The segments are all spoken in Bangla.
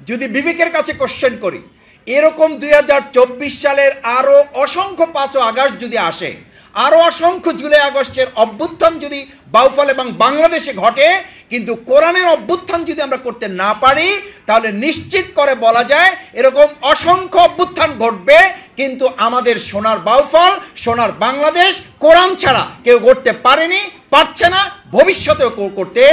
যদি বিবেকের কাছে কোশ্চেন করি, এরকম 2024 সালের আরও অসংখ্য 5 আগস্ট যদি আসে, আরও অসংখ্য জুলাই আগস্টের অভ্যুত্থান যদি বাউফল এবং বাংলাদেশে ঘটে, কিন্তু কোরআনের অভ্যুত্থান যদি আমরা করতে না পারি, তাহলে নিশ্চিত করে বলা যায় এরকম অসংখ্য অভ্যুত্থান ঘটবে, কিন্তু আমাদের সোনার বাউফল, সোনার বাংলাদেশ কোরআন ছাড়া কেউ করতে পারেনি, পারছে না, ভবিষ্যতেও করতে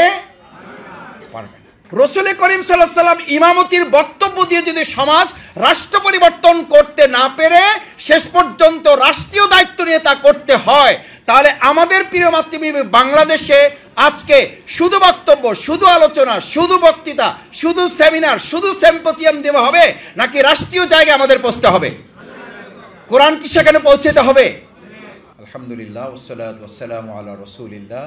পারবে না। রসুল করিম সাল্লাল্লাহু আলাইহি ওয়াসাল্লাম ইমামতির বক্তব্য দিয়ে যদি সমাজ রাষ্ট্র পরিবর্তন করতে না পেরে শেষ পর্যন্ত রাষ্ট্রীয় দায়িত্ব নিয়ে তা করতে হয়, তাহলে আমাদের প্রিয় মাতৃভূমি বাংলাদেশে আজকে শুধু বক্তব্য, শুধু আলোচনা, শুধু বক্তৃতা, শুধু সেমিনার, শুধু সিম্পোজিয়াম দেওয়া হবে, নাকি রাষ্ট্রীয় জায়গায় আমাদের পৌঁছতে হবে? কোরআন কি সেখানে পৌঁছতে হবে? আলহামদুলিল্লাহ, ওয়াসসালাতু ওয়াসসালামু আলা রাসূলিল্লাহ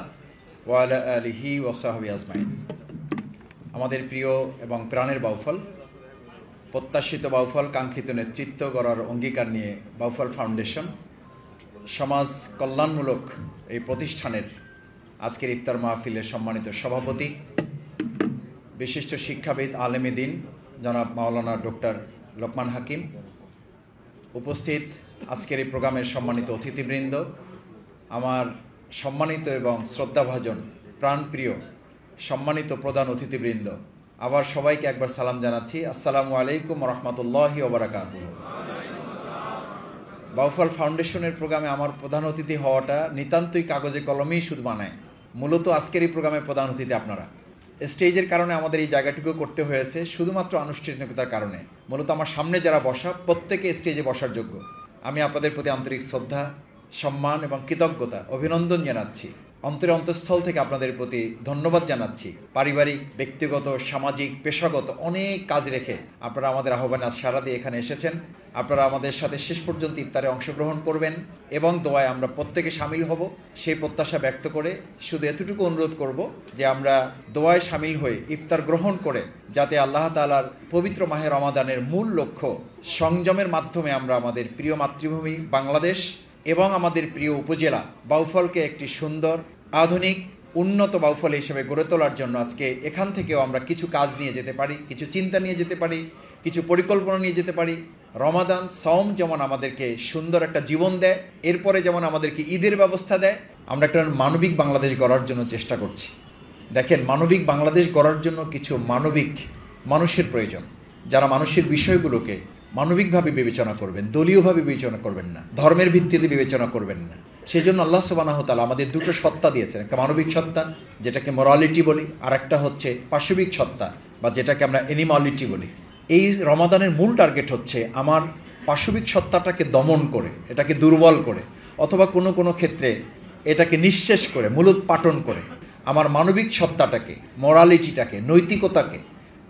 ওয়া আলা আলিহি ওয়া সাহবিহি আজমাইন। আমাদের প্রিয় এবং প্রাণের বাউফল, প্রত্যাশিত বাউফল, কাঙ্ক্ষিত নেতৃত্ব গড়ার অঙ্গীকার নিয়ে বাউফল ফাউন্ডেশন সমাজ কল্যাণমূলক এই প্রতিষ্ঠানের আজকের ইফতার মাহফিলের সম্মানিত সভাপতি, বিশিষ্ট শিক্ষাবিদ, আলেমে দ্বীন জনাব মাওলানা ডক্টর লোকমান হাকিম, উপস্থিত আজকের এই প্রোগ্রামের সম্মানিত অতিথিবৃন্দ, আমার সম্মানিত এবং শ্রদ্ধাভাজন প্রাণপ্রিয় সম্মানিত প্রধান অতিথিবৃন্দ, আবার সবাইকে একবার সালাম জানাচ্ছি। আসসালামু আলাইকুম ওয়া রাহমাতুল্লাহি ওয়া বারাকাতুহু। বাউফল ফাউন্ডেশনের প্রোগ্রামে আমার প্রধান অতিথি হওয়াটা নিতান্তই কাগজে কলমেই শুধু বানায়। মূলত আজকের এই প্রোগ্রামের প্রধান অতিথি আপনারা। স্টেজের কারণে আমাদের এই জায়গাটুকু করতে হয়েছে শুধুমাত্র আনুষ্ঠানিকতার কারণে। মূলত আমার সামনে যারা বসা, প্রত্যেকে স্টেজে বসার যোগ্য। আমি আপনাদের প্রতি আন্তরিক শ্রদ্ধা, সম্মান এবং কৃতজ্ঞতা, অভিনন্দন জানাচ্ছি। অন্তঃস্থল থেকে আপনাদের প্রতি ধন্যবাদ জানাচ্ছি। পারিবারিক, ব্যক্তিগত, সামাজিক, পেশাগত অনেক কাজ রেখে আপনারা আমাদের আহ্বানে আজ সাড়া দিয়ে এখানে এসেছেন। আপনারা আমাদের সাথে শেষ পর্যন্ত ইফতারে অংশগ্রহণ করবেন এবং দোয়ায় আমরা প্রত্যেকে সামিল হব, সেই প্রত্যাশা ব্যক্ত করে শুধু এতটুকু অনুরোধ করব যে আমরা দোয়ায় সামিল হয়ে ইফতার গ্রহণ করে যাতে আল্লাহ তাআলার পবিত্র মাহে রমাদানের মূল লক্ষ্য সংযমের মাধ্যমে আমরা আমাদের প্রিয় মাতৃভূমি বাংলাদেশ এবং আমাদের প্রিয় উপজেলা বাউফলকে একটি সুন্দর, আধুনিক, উন্নত বাউফল হিসেবে গড়ে তোলার জন্য আজকে এখান থেকেও আমরা কিছু কাজ নিয়ে যেতে পারি, কিছু চিন্তা নিয়ে যেতে পারি, কিছু পরিকল্পনা নিয়ে যেতে পারি। রমাদান সওম যেমন আমাদেরকে সুন্দর একটা জীবন দেয়, এরপরে যেমন আমাদেরকে ঈদের ব্যবস্থা দেয়, আমরা একটা মানবিক বাংলাদেশ গড়ার জন্য চেষ্টা করছি। দেখেন, মানবিক বাংলাদেশ গড়ার জন্য কিছু মানবিক মানুষের প্রয়োজন, যারা মানুষের বিষয়গুলোকে মানবিকভাবে বিবেচনা করবেন, দলীয়ভাবে বিবেচনা করবেন না, ধর্মের ভিত্তিতে বিবেচনা করবেন না। সেই জন্য আল্লাহ সুবহানাহু ওয়া তাআলা আমাদের দুটো সত্তা দিয়েছেন, একটা মানবিক সত্তা যেটাকে মোরালিটি বলি, আর একটা হচ্ছে পাশবিক সত্তা বা যেটাকে আমরা অ্যানিমালিটি বলি। এই রমাদানের মূল টার্গেট হচ্ছে আমার পাশবিক সত্তাটাকে দমন করে, এটাকে দুর্বল করে, অথবা কোনো কোনো ক্ষেত্রে এটাকে নিঃশেষ করে, মূলোৎপাটন করে আমার মানবিক সত্তাটাকে, মোরালিটিটাকে, নৈতিকতাকে,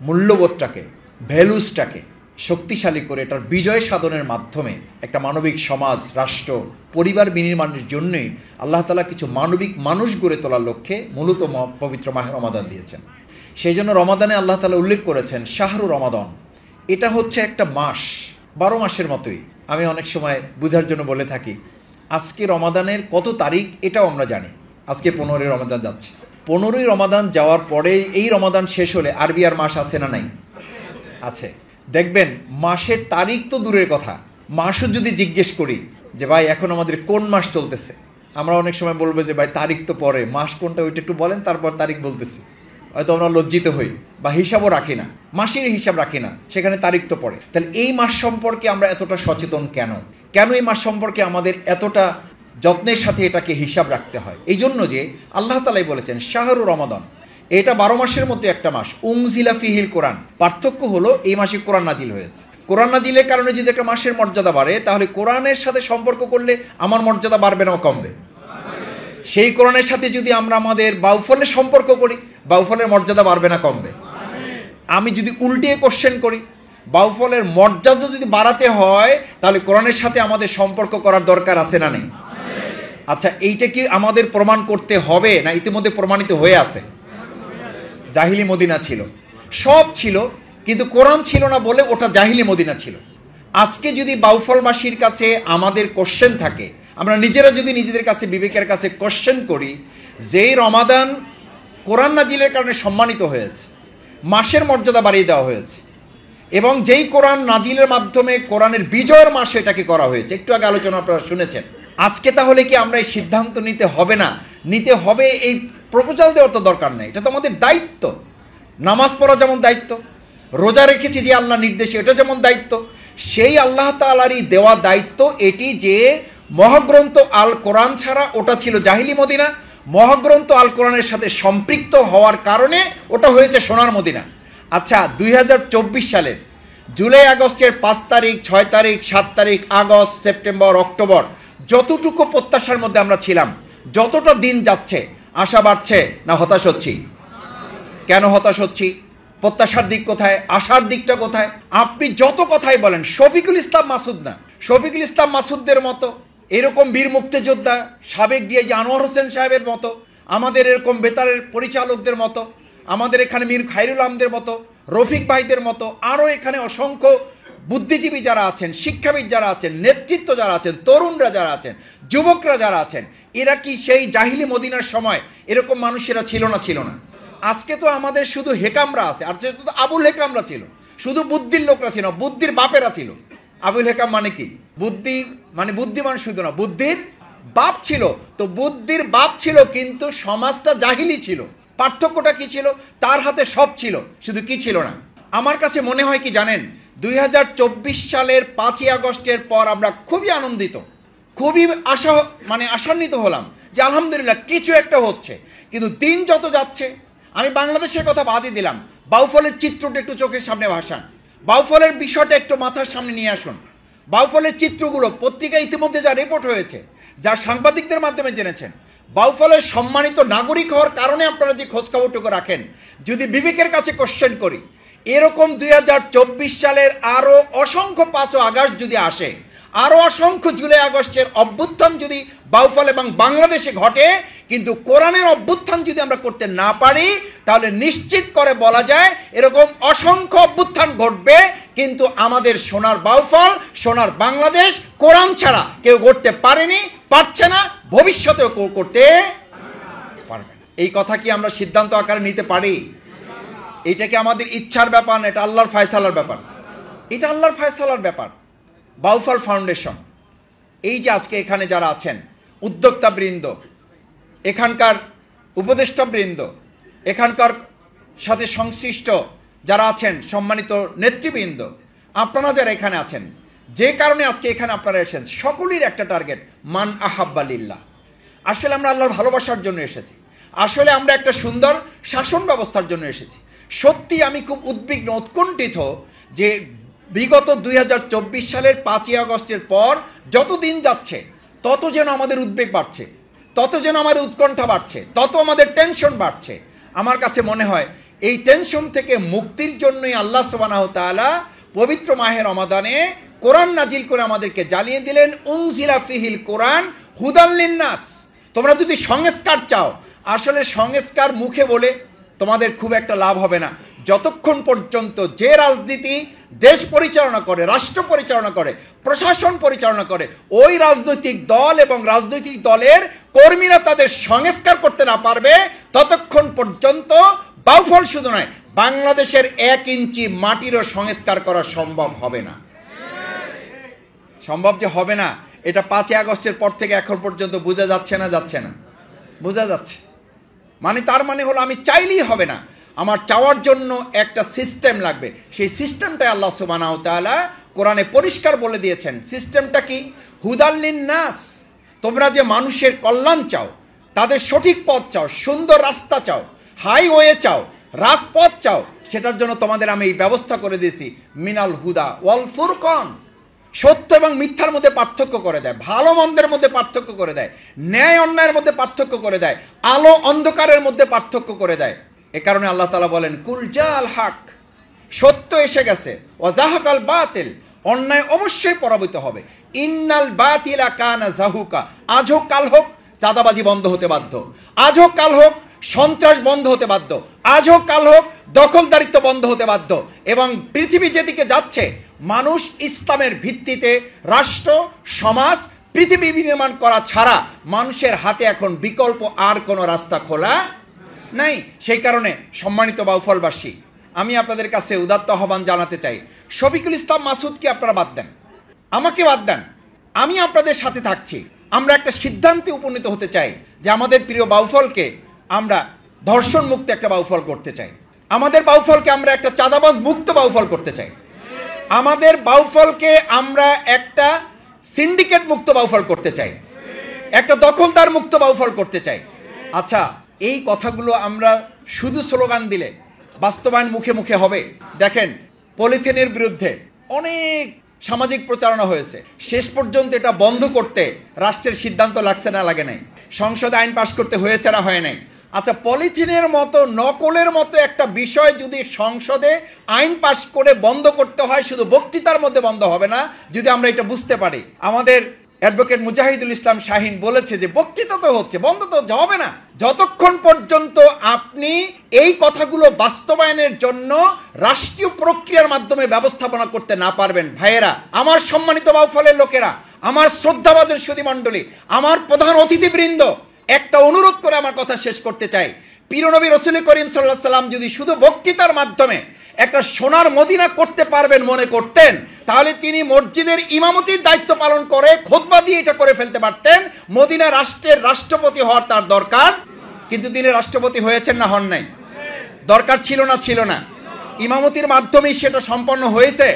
মূল্যবোধটাকে, ভ্যালুসটাকে শক্তিশালী করে এটার বিজয় সাধনের মাধ্যমে একটা মানবিক সমাজ, রাষ্ট্র, পরিবার বিনির্মাণের জন্যই আল্লাহ তাআলা কিছু মানবিক মানুষ গড়ে তোলার লক্ষ্যে মূলত পবিত্র মাহে রমাদান দিয়েছেন। সেই জন্য রমাদানে আল্লাহ তাআলা উল্লেখ করেছেন শাহরু রমাদান। এটা হচ্ছে একটা মাস, 12 মাসের মতোই। আমি অনেক সময় বোঝার জন্য বলে থাকি, আজকে রমাদানের কত তারিখ এটাও আমরা জানি। আজকে 15ই রমাদান যাচ্ছে। 15ই রমাদান যাওয়ার পরে এই রমাদান শেষ হলে আরবি আর মাস আছে না নাই? আছে। দেখবেন মাসের তারিখ তো দূরের কথা, মাসও যদি জিজ্ঞেস করি যে ভাই এখন আমাদের কোন মাস চলতেছে, আমরা অনেক সময় বলবো যে ভাই তারিখ তো পরে, মাস কোনটা ওইটা একটু বলেন, তারপর তারিখ বলতেছি। হয়তো আমরা লজ্জিত হই বা হিসাবও রাখি না, মাসের হিসাব রাখি না, সেখানে তারিখ তো পড়ে। তাহলে এই মাস সম্পর্কে আমরা এতটা সচেতন কেন? কেন এই মাস সম্পর্কে আমাদের এতটা যত্নের সাথে এটাকে হিসাব রাখতে হয়? এই জন্য যে আল্লাহ তাআলাই বলেছেন শাহরু রমাদান, এটা 12 মাসের মধ্যে একটা মাস। উনজিলা ফিহিল কোরআন, পার্থক্য হলো এই মাসে কোরআন নাজিল হয়েছে। কোরআন নাজিলের কারণে যদি একটা মাসের মর্যাদা বাড়ে, তাহলে কোরআনের সাথে সম্পর্ক করলে আমার মর্যাদা বাড়বে না কমবে? সেই কোরআনের সাথে যদি আমরা আমাদের বাউফলের সম্পর্ক করি, বাউফলের মর্যাদা বাড়বে না কমবে? আমি যদি উল্টিয়ে কোশ্চেন করি, বাউফলের মর্যাদা যদি বাড়াতে হয়, তাহলে কোরআনের সাথে আমাদের সম্পর্ক করার দরকার আছে না নেই? আচ্ছা, এইটা কি আমাদের প্রমাণ করতে হবে না ইতিমধ্যে প্রমাণিত হয়ে আছে? জাহিলি মদিনা ছিল, সব ছিল, কিন্তু কোরআন ছিল না বলে ওটা জাহিলি মদিনা ছিল। আজকে যদি বাউফলবাসীর কাছে আমাদের কোশ্চেন থাকে, আমরা নিজেরা যদি নিজেদের কাছে বিবেকের কাছে কোশ্চেন করি, যেই রমাদান কোরআন নাজিলের কারণে সম্মানিত হয়েছে, মাসের মর্যাদা বাড়িয়ে দেওয়া হয়েছে, এবং যেই কোরআন নাজিলের মাধ্যমে কোরআনের বিজয়ের মাসে এটাকে করা হয়েছে, একটু আগে আলোচনা আপনারা শুনেছেন। আজকে তাহলে কি আমরা এই সিদ্ধান্ত নিতে হবে না? নিতে হবে, এই প্রপোজাল দেওয়ার তো দরকার নেই, এটা তো আমাদের দায়িত্ব। নামাজ পড়া যেমন দায়িত্ব, রোজা রেখেছি যে আল্লাহ নির্দেশে, এটা যেমন দায়িত্ব, সেই আল্লাহ তাআলারই দেওয়া দায়িত্ব এটি যে মহাগ্রন্থ আল কোরআন ছাড়া ওটা ছিল জাহিলি মদিনা, মহাগ্রন্থ আল কোরআনের সাথে সম্পৃক্ত হওয়ার কারণে ওটা হয়েছে সোনার মদিনা। আচ্ছা, 2024 সালের জুলাই আগস্টের 5 তারিখ, 6 তারিখ, 7 তারিখ, আগস্ট, সেপ্টেম্বর, অক্টোবর, যতটুকু প্রত্যাশার মধ্যে আমরা ছিলাম, যতটা দিন যাচ্ছে আশা বাড়ছে না হতাশ হচ্ছি? কেন হতাশ হচ্ছি? প্রত্যাশার দিক কোথায়? আশার দিকটা কোথায়? আপনি যত কথাই বলেন, শফিকুল ইসলাম মাসুদ না, শফিকুল ইসলাম মাসুদদের মতো এরকম বীর মুক্তিযোদ্ধা, সাবেক ডিআইজি আনোয়ার হোসেন সাহেবের মতো, আমাদের এরকম বেতারের পরিচালকদের মতো, আমাদের এখানে মীর খায়রুল আলমদের মতো, রফিক ভাইদের মতো, আরও এখানে অসংখ্য বুদ্ধিজীবী যারা আছেন, শিক্ষাবিদ যারা আছেন, নেতৃত্ব যারা আছেন, তরুণরা যারা আছেন, যুবকরা যারা আছেন, এরা কি সেই জাহিলি মদিনার সময় এরকম মানুষেরা ছিল না? ছিল না। আজকে তো আমাদের শুধু হেকামরা আছে, আর যেহেতু আবুল হেকামরা ছিল, শুধু বুদ্ধির লোকরা ছিল, বুদ্ধির বাপেরা ছিল। আবুল হেকাম মানে কি? বুদ্ধির মানে বুদ্ধিমান শুধু না, বুদ্ধির বাপ ছিল। তো বুদ্ধির বাপ ছিল, কিন্তু সমাজটা জাহিলি ছিল। পার্থক্যটা কি ছিল? তার হাতে সব ছিল, শুধু কি ছিল না? আমার কাছে মনে হয় কি জানেন, 2024 সালের 5ই আগস্টের পর আমরা খুবই আনন্দিত, খুবই আশান্বিত হলাম যে আলহামদুলিল্লাহ কিছু একটা হচ্ছে। কিন্তু দিন যত যাচ্ছে, আমি বাংলাদেশের কথা বাদই দিলাম, বাউফলের চিত্রটা একটু চোখের সামনে ভাসান, বাউফলের বিষয়টা একটু মাথার সামনে নিয়ে আসুন। বাউফলের চিত্রগুলো পত্রিকায় ইতিমধ্যে যা রিপোর্ট হয়েছে, যা সাংবাদিকদের মাধ্যমে জেনেছেন, বাউফলের সম্মানিত নাগরিক হওয়ার কারণে আপনারা যে খোঁজখবরটুকু রাখেন, যদি বিবেকের কাছে কোশ্চেন করি, এরকম 2024 সালের আরও অসংখ্য 5 আগস্ট যদি আসে, আরও অসংখ্য জুলাই আগস্টের অভ্যুত্থান যদি বাউফল এবং বাংলাদেশে ঘটে, কিন্তু কোরআনের অভ্যুত্থান যদি আমরা করতে না পারি, তাহলে নিশ্চিত করে বলা যায় এরকম অসংখ্য অভ্যুত্থান ঘটবে, কিন্তু আমাদের সোনার বাউফল, সোনার বাংলাদেশ কোরআন ছাড়া কেউ গড়তে পারেনি, পারছে না, ভবিষ্যতেও করতে পারবে না। এই কথা কি আমরা সিদ্ধান্ত আকারে নিতে পারি? এটা কি আমাদের ইচ্ছার ব্যাপার না, এটা আল্লাহর ফায়সালার ব্যাপার? এটা আল্লাহর ফায়সালার ব্যাপার। বাউফল ফাউন্ডেশন, এই যে আজকে এখানে যারা আছেন, উদ্যোক্তাবৃন্দ, এখানকার উপদেষ্টাবৃন্দ, এখানকার সাথে সংশ্লিষ্ট যারা আছেন, সম্মানিত নেতৃবৃন্দ, আপনারা যারা এখানে আছেন, যে কারণে আজকে এখানে আপনারা এসেছেন, সকলের একটা টার্গেট, মান আহাব্বা লিল্লাহ। আসলে আমরা আল্লাহর ভালোবাসার জন্য এসেছি, আসলে আমরা একটা সুন্দর শাসন ব্যবস্থার জন্য এসেছি। সত্যি আমি খুব উদ্বিগ্ন, উৎকণ্ঠিত যে বিগত 2024 সালের 5ই আগস্টের পর যত দিন যাচ্ছে, তত যেন আমাদের উদ্বেগ বাড়ছে, তত যেন আমাদের উৎকণ্ঠা বাড়ছে, তত আমাদের টেনশন বাড়ছে। আমার কাছে মনে হয় এই টেনশন থেকে মুক্তির জন্যই আল্লাহ সুবহানাহু তাআলা পবিত্র মাহে রমাদানে কোরআন নাজিল করে আমাদেরকে জ্বালিয়ে দিলেন, উনজিলা ফিহিল কোরআন হুদাল লিন্নাস। তোমরা যদি সংস্কার চাও, আসলে সংস্কার মুখে বলে তোমাদের খুব একটা লাভ হবে না, যতক্ষণ পর্যন্ত যে রাজনীতি দেশ পরিচালনা করে, রাষ্ট্র পরিচালনা করে, প্রশাসন পরিচালনা করে, ওই রাজনৈতিক দল এবং রাজনৈতিক দলের কর্মীরা তাদের সংস্কার করতে না পারবে, ততক্ষণ পর্যন্ত বাউফল শুধু নয়, বাংলাদেশের 1 ইঞ্চি মাটিরও সংস্কার করা সম্ভব হবে না। সম্ভব যে হবে না, এটা 5ই আগস্টের পর থেকে এখন পর্যন্ত বোঝা যাচ্ছে না? যাচ্ছে না? বোঝা যাচ্ছে। তার মানে হলো আমি চাইলেই হবে না, আমার চাওয়ার জন্য একটা সিস্টেম লাগবে। সেই সিস্টেমটাই আল্লাহ সুবহানাহু তাআলা কোরআনে পরিষ্কার বলে দিয়েছেন। সিস্টেমটা কি? হুদাল লিন্নাস। তোমরা যে মানুষের কল্যাণ চাও, তাদের সঠিক পথ চাও, সুন্দর রাস্তা চাও, হাইওয়ে চাও, রাজপথ চাও, সেটার জন্য তোমাদের আমি এই ব্যবস্থা করে দিয়েছি, মিনাল হুদা ওয়াল ফুরকান। সত্য এবং মিথ্যার মধ্যে পার্থক্য করে দেয়, ভালো মন্দের মধ্যে পার্থক্য করে দেয়, ন্যায় অন্যায়ের মধ্যে পার্থক্য করে দেয়, আলো অন্ধকারের মধ্যে পার্থক্য করে দেয়। এ কারণে আল্লাহ তাআলা বলেন, কুল জাল হক, সত্য এসে গেছে, ওয়া জাহাকাল বাতিল, অন্যায় অবশ্যই পরাজিত হবে। ইন্নাল বাতিলা কানা জাহুকা, আজ হোক কাল হোক চাঁদাবাজি বন্ধ হতে বাধ্য, আজ হোক কাল হোক সন্ত্রাস বন্ধ হতে বাধ্য, আজ হোক কাল হোক দখলদারিত্ব বন্ধ হতে বাধ্য। এবং পৃথিবী যেদিকে যাচ্ছে, মানুষ ইসলামের ভিত্তিতে রাষ্ট্র, সমাজ, পৃথিবী বিনির্মাণ করা ছাড়া মানুষের হাতে এখন বিকল্প আর কোনো রাস্তা খোলা নাই। সেই কারণে সম্মানিত বাউফলবাসী, আমি আপনাদের কাছে উদাত্ত আহ্বান জানাতে চাই, শফিকুল ইসলাম মাসুদকে আপনারা বাদ দেন, আমাকে বাদ দেন, আমি আপনাদের সাথে থাকছি। আমরা একটা সিদ্ধান্তে উপনীত হতে চাই যে আমাদের প্রিয় বাউফলকে আমরা ধর্ষণ মুক্ত একটা বাউফল করতে চাই, আমাদের বাউফলকে আমরা একটা চাঁদাবাজ মুক্ত বাউফল করতে চাই, আমাদের বাউফলকে আমরা একটা সিন্ডিকেট মুক্ত বাউফল করতে চাই, একটা দখলদার মুক্ত বাউফল করতে চাই। আচ্ছা, এই কথাগুলো আমরা শুধু স্লোগান দিলে বাস্তবায়ন মুখে মুখে হবে? দেখেন, পলিথিনের বিরুদ্ধে অনেক সামাজিক প্রচারণা হয়েছে, শেষ পর্যন্ত এটা বন্ধ করতে রাষ্ট্রের সিদ্ধান্ত লাগছে না লাগে নাই, সংসদে আইন পাশ করতে হয়েছে না হয় নাই। আচ্ছা, পলিথিনের মতো নকলের মতো একটা বিষয় যদি সংসদে আইন পাশ করে বন্ধ করতে হয়, শুধু বক্তৃতার মধ্যে বন্ধ হবে না যদি আমরা এটা বুঝতে পারি। আমাদের অ্যাডভোকেট মুজাহিদুল ইসলাম শাহিন বলেছে যে বক্তৃতা তো হচ্ছে, বন্ধ তো হবে না যতক্ষণ পর্যন্ত আপনি এই কথাগুলো বাস্তবায়নের জন্য রাষ্ট্রীয় প্রক্রিয়ার মাধ্যমে ব্যবস্থাপনা করতে না পারবেন। ভাইয়েরা, আমার সম্মানিত বাউফলের লোকেরা, আমার শ্রদ্ধাভাজন সুধীমণ্ডলী, আমার প্রধান অতিথিবৃন্দ, একটা অনুরোধ করে আমার কথা শেষ করতে চাই। প্রিয়নবী রাসূল করিম সাল্লাল্লাহু আলাইহি সাল্লাম যদি শুধু বক্তৃতার মাধ্যমে একটা সোনার মদিনা করতে পারবেন মনে করতেন, তাহলে তিনি মসজিদের ইমামতির দায়িত্ব পালন করে খুতবা দিয়ে এটা করে ফেলতে পারতেন। মদিনা রাষ্ট্রের রাষ্ট্রপতি হওয়ার তার দরকার, কিন্তু তিনি রাষ্ট্রপতি হয়েছেন না হন নাই? দরকার ছিল না? ছিল না? ইমামতির মাধ্যমেই সেটা সম্পন্ন হয়েছে?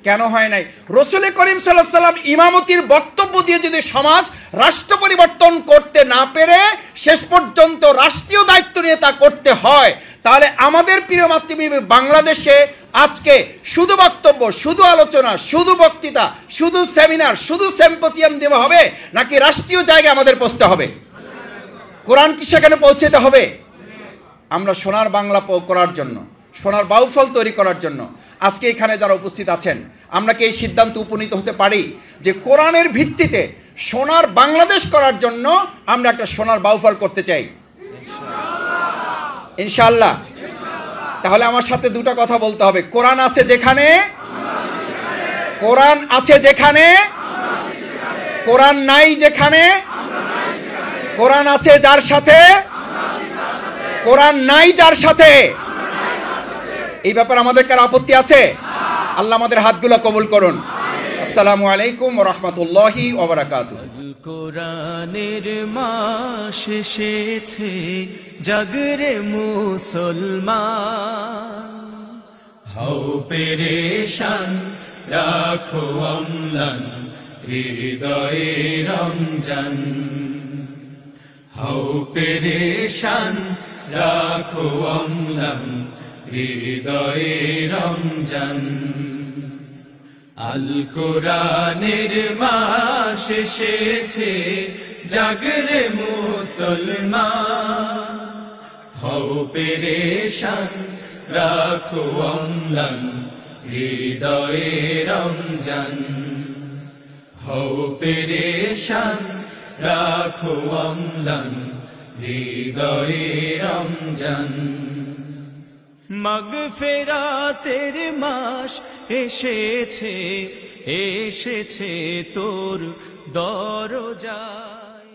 কেন হয় নাই? রাসূল করিম সাল্লাল্লাহু আলাইহি সাল্লাম ইমামতির বক্তব্য দিয়ে যদি সমাজ রাষ্ট্র পরিবর্তন করতে না পেরে শেষ পর্যন্ত রাষ্ট্রীয় দায়িত্ব নিয়ে তা করতে হয়, তাহলে আমাদের প্রিয় মাতৃভূমি বাংলাদেশে আজকে শুধু বক্তব্য, শুধু আলোচনা, শুধু বক্তৃতা, শুধু সেমিনার, শুধু সিম্পোজিয়াম দেওয়া হবে, নাকি রাষ্ট্রীয় জায়গায় আমাদের পৌঁছতে হবে? কোরআন কি সেখানে পৌঁছতে হবে? আমরা সোনার বাংলা করার জন্য, সোনার বাউফল তৈরি করার জন্য আজকে এখানে যারা উপস্থিত আছেন, আমরা কি এই সিদ্ধান্ত উপনীত হতে পারি যে কোরআনের ভিত্তিতে সোনার বাংলাদেশ করার জন্য আমরা একটা সোনার বাউফল করতে চাই? ইনশাআল্লাহ। তাহলে আমার সাথে দুটো কথা বলতে হবে। কোরআন আছে যেখানে, কোরআন আছে যেখানে, কোরআন নাই যেখানে, কোরআন আছে যার সাথে, কোরআন নাই যার সাথে। এই ব্যাপারে আমাদের কার আপত্তি আছে? আল্লাহ আমাদের হাতগুলো কবুল করুন। আসসালামু আলাইকুম ওয়া রাহমাতুল্লাহি ওয়া বারাকাতুহু। কোরআনের মাস এসেছে জাগরে মুসলমান, হও পেরেশান রাখো অম্লান হৃদয়ে রমজান, হও পেরেশান রাখো অম্লান হৃদয়ে রমজান। আল কোরআনের মাস এসেছে জাগরে মুসলমান, হও পেরেশান রাখো অম্লান হৃদয়ে রমজান, হও পেরেশান রাখো অম্লান হৃদয়ে রমজান। মাগফিরাতের মাস এসেছে, এসেছে তোর দরজায়।